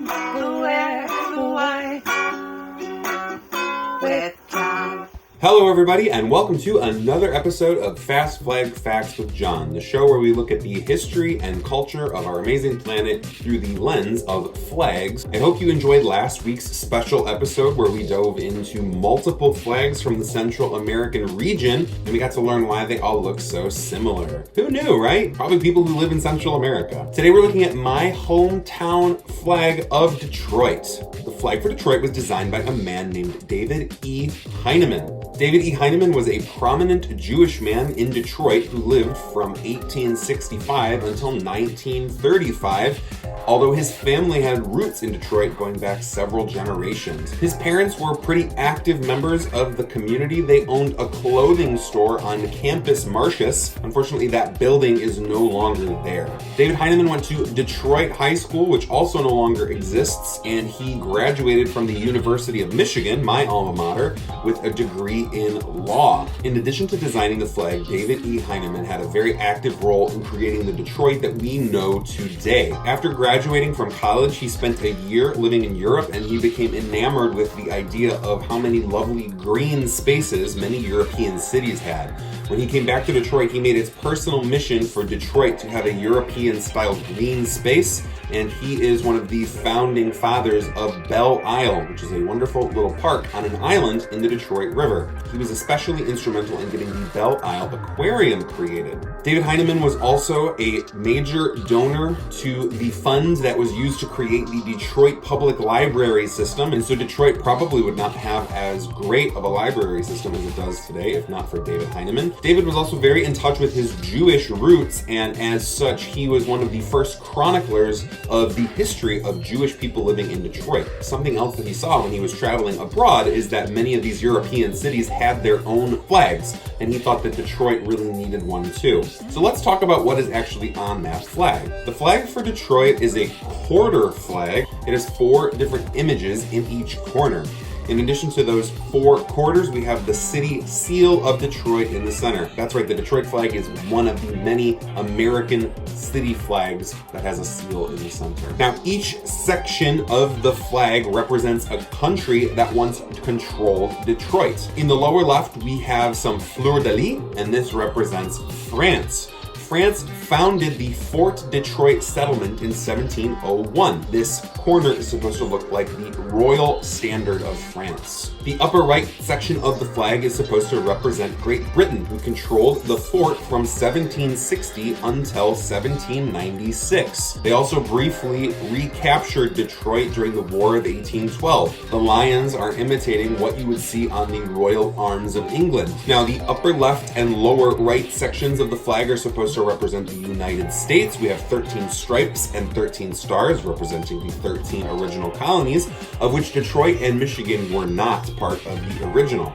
The where, the why, with John. Hello everybody, and welcome to another episode of Fast Flag Facts with John, the show where we look at the history and culture of our amazing planet through the lens of flags. I hope you enjoyed last week's special episode where we dove into multiple flags from the Central American region, and we got to learn why they all look so similar. Who knew, right? Probably people who live in Central America. Today we're looking at my hometown flag of Detroit. The flag for Detroit was designed by a man named David E. Heineman. David E. Heineman was a prominent Jewish man in Detroit who lived from 1865 until 1935, although his family had roots in Detroit going back several generations. His parents were pretty active members of the community. They owned a clothing store on Campus Martius. Unfortunately, that building is no longer there. David Heineman went to Detroit High School, which also no longer exists, and he graduated from the University of Michigan, my alma mater, with a degree in law. In addition to designing the flag, David E. Heineman had a very active role in creating the Detroit that we know today. After graduating from college, he spent a year living in Europe, and he became enamored with the idea of how many lovely green spaces many European cities had. When he came back to Detroit, he made it his personal mission for Detroit to have a European-style green space, and he is one of the founding fathers of Belle Isle, which is a wonderful little park on an island in the Detroit River. He was especially instrumental in getting the Belle Isle Aquarium created. David Heineman was also a major donor to the fund that was used to create the Detroit Public Library system, and so Detroit probably would not have as great of a library system as it does today if not for David Heineman. David was also very in touch with his Jewish roots, and as such, he was one of the first chroniclers of the history of Jewish people living in Detroit. Something else that he saw when he was traveling abroad is that many of these European cities had their own flags, and he thought that Detroit really needed one too. So let's talk about what is actually on that flag. The flag for Detroit is a quarter flag. It has 4 different images in each corner. In addition to those 4 quarters, we have the city seal of Detroit in the center. That's right, the Detroit flag is one of the many American city flags that has a seal in the center. Now, each section of the flag represents a country that once controlled Detroit. In the lower left, we have some fleur-de-lis, and this represents France. France founded the Fort Detroit settlement in 1701. This corner is supposed to look like the royal standard of France. The upper right section of the flag is supposed to represent Great Britain, who controlled the fort from 1760 until 1796. They also briefly recaptured Detroit during the War of 1812. The lions are imitating what you would see on the royal arms of England. Now, the upper left and lower right sections of the flag are supposed to represent the United States. We have 13 stripes and 13 stars representing the 13 original colonies, of which Detroit and Michigan were not part of the original.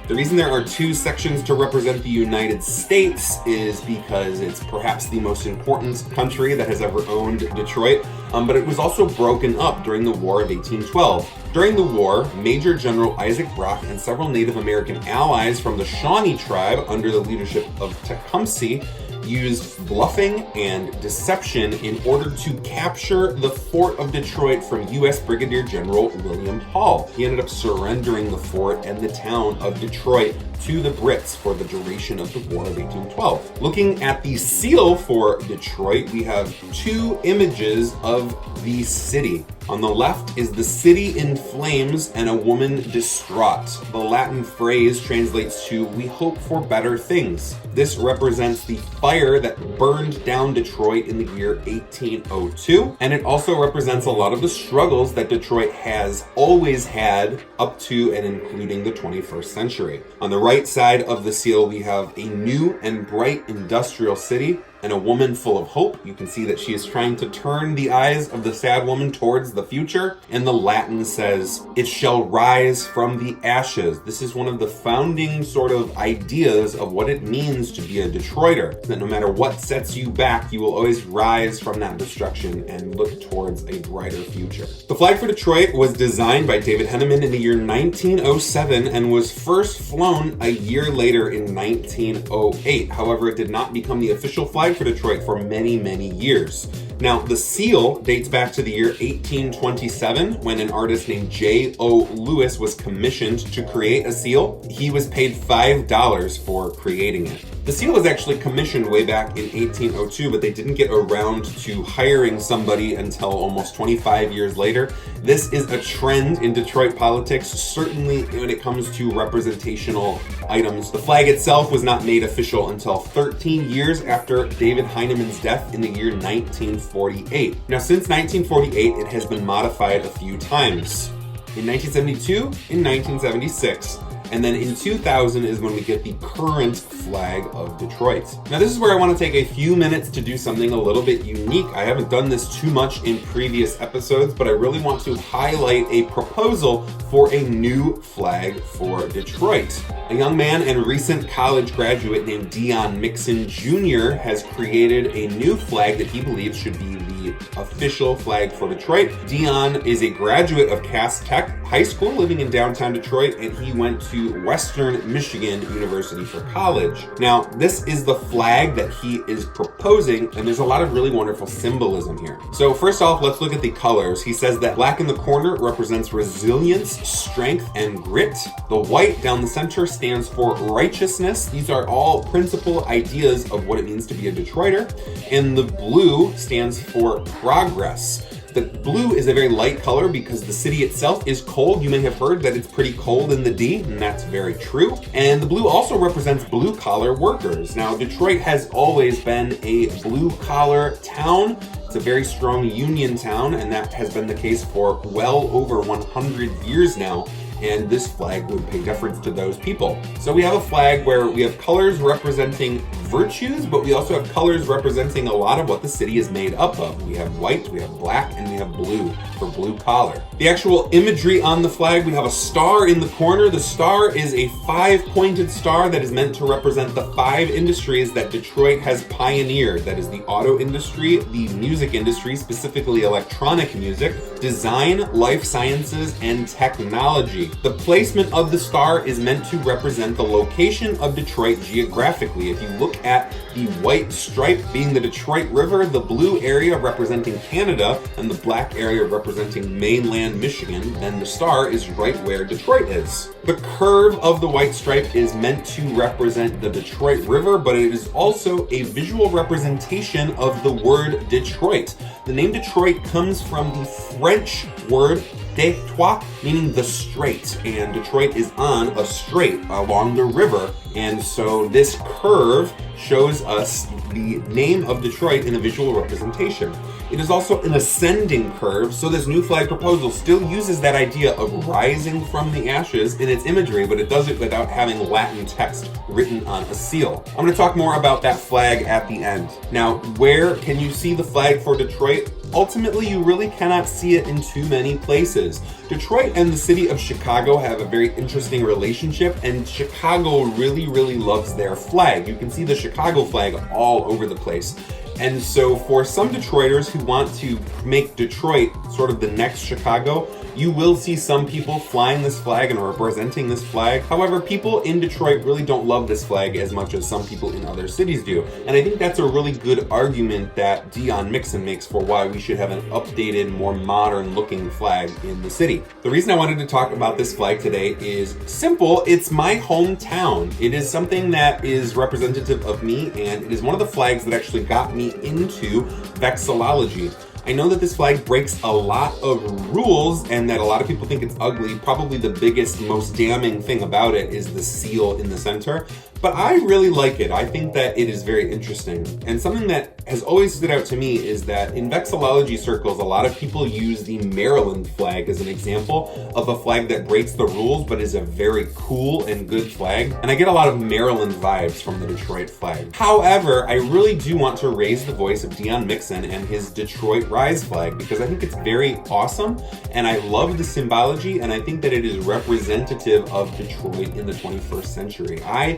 The reason there are 2 sections to represent the United States is because it's perhaps the most important country that has ever owned Detroit, but it was also broken up during the War of 1812. During the war, Major General Isaac Brock and several Native American allies from the Shawnee tribe under the leadership of Tecumseh used bluffing and deception in order to capture the fort of Detroit from U.S. Brigadier General William Hall. He ended up surrendering the fort and the town of Detroit to the Brits for the duration of the War of 1812. Looking at the seal for Detroit, we have 2 images of the city. On the left is the city in flames and a woman distraught. The Latin phrase translates to, "We hope for better things." This represents the fire that burned down Detroit in the year 1802, and it also represents a lot of the struggles that Detroit has always had up to and including the 21st century. On the right side of the seal, we have a new and bright industrial city and a woman full of hope. You can see that she is trying to turn the eyes of the sad woman towards the future. And the Latin says, "It shall rise from the ashes." This is one of the founding sort of ideas of what it means to be a Detroiter. That no matter what sets you back, you will always rise from that destruction and look towards a brighter future. The flag for Detroit was designed by David Heineman in the year 1907 and was first flown a year later in 1908. However, it did not become the official flag for Detroit for many, many years. Now, the seal dates back to the year 1827 when an artist named J.O. Lewis was commissioned to create a seal. He was paid $5 for creating it. The seal was actually commissioned way back in 1802, but they didn't get around to hiring somebody until almost 25 years later. This is a trend in Detroit politics, certainly when it comes to representational items. The flag itself was not made official until 13 years after David Heinemann's death in the year 1948. Now, since 1948, it has been modified a few times. In 1972, in 1976. And then in 2000 is when we get the current flag of Detroit. Now this is where I want to take a few minutes to do something a little bit unique. I haven't done this too much in previous episodes, but I really want to highlight a proposal for a new flag for Detroit. A young man and recent college graduate named Dion Mixon Jr. has created a new flag that he believes should be the official flag for Detroit. Dion is a graduate of Cass Tech High School living in downtown Detroit, and he went to Western Michigan University for college. Now, this is the flag that he is proposing, and there's a lot of really wonderful symbolism here. So first off, let's look at the colors. He says that black in the corner represents resilience, strength, and grit. The white down the center stands for righteousness. These are all principal ideas of what it means to be a Detroiter. And the blue stands for progress. The blue is a very light color because the city itself is cold. You may have heard that it's pretty cold in the D, and that's very true. And the blue also represents blue-collar workers. Now, Detroit has always been a blue-collar town. It's a very strong union town, and that has been the case for well over 100 years now. And this flag would pay deference to those people. So we have a flag where we have colors representing virtues, but we also have colors representing a lot of what the city is made up of. We have white, we have black, and we have blue for blue collar. The actual imagery on the flag, we have a star in the corner. The star is a 5-pointed star that is meant to represent the 5 industries that Detroit has pioneered. That is the auto industry, the music industry, specifically electronic music, design, life sciences, and technology. The placement of the star is meant to represent the location of Detroit geographically. If you look at the white stripe being the Detroit River, the blue area representing Canada, and the black area representing mainland Michigan, then the star is right where Detroit is. The curve of the white stripe is meant to represent the Detroit River, but it is also a visual representation of the word Detroit. The name Detroit comes from the French word Detroit, meaning the strait, and Detroit is on a strait along the river, and so this curve shows us the name of Detroit in a visual representation. It is also an ascending curve, so this new flag proposal still uses that idea of rising from the ashes in its imagery, but it does it without having Latin text written on a seal. I'm going to talk more about that flag at the end. Now, where can you see the flag for Detroit? Ultimately, you really cannot see it in too many places. Detroit and the city of Chicago have a very interesting relationship, and Chicago really loves their flag. You can see the Chicago flag all over the place. And so for some Detroiters who want to make Detroit sort of the next Chicago, you will see some people flying this flag and representing this flag. However, people in Detroit really don't love this flag as much as some people in other cities do. And I think that's a really good argument that Dion Mixon makes for why we should have an updated, more modern looking flag in the city. The reason I wanted to talk about this flag today is simple. It's my hometown. It is something that is representative of me, and it is one of the flags that actually got me into vexillology. I know that this flag breaks a lot of rules and that a lot of people think it's ugly. Probably the biggest, most damning thing about it is the seal in the center. But I really like it. I think that it is very interesting. And something that has always stood out to me is that in vexillology circles, a lot of people use the Maryland flag as an example of a flag that breaks the rules, but is a very cool and good flag. And I get a lot of Maryland vibes from the Detroit flag. However, I really do want to raise the voice of Dion Mixon and his Detroit Rise flag because I think it's very awesome and I love the symbology and I think that it is representative of Detroit in the 21st century. I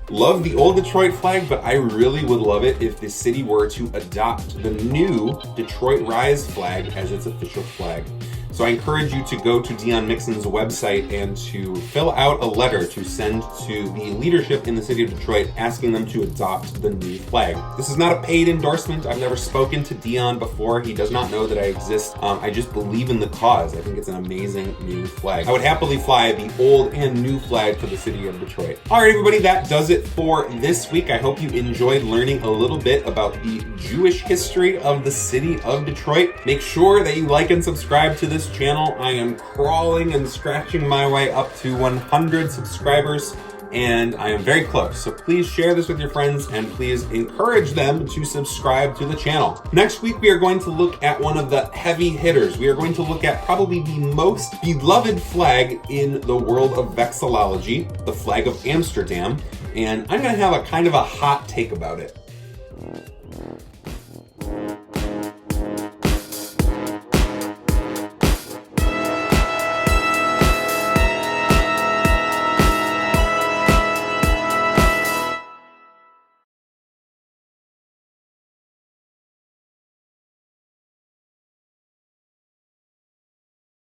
love the old Detroit flag, but I really would love it if the city were to adopt the new Detroit Rise flag as its official flag. So I encourage you to go to Dion Mixon's website and to fill out a letter to send to the leadership in the city of Detroit asking them to adopt the new flag. This is not a paid endorsement. I've never spoken to Dion before. He does not know that I exist. I just believe in the cause. I think it's an amazing new flag. I would happily fly the old and new flag for the city of Detroit. All right, everybody, that does it for this week. I hope you enjoyed learning a little bit about the Jewish history of the city of Detroit. Make sure that you like and subscribe to this channel. I am crawling and scratching my way up to 100 subscribers, and I am very close. So please share this with your friends and please encourage them to subscribe to the channel. Next week, we are going to look at one of the heavy hitters. We are going to look at probably the most beloved flag in the world of vexillology, the flag of Amsterdam. And I'm going to have a kind of a hot take about it.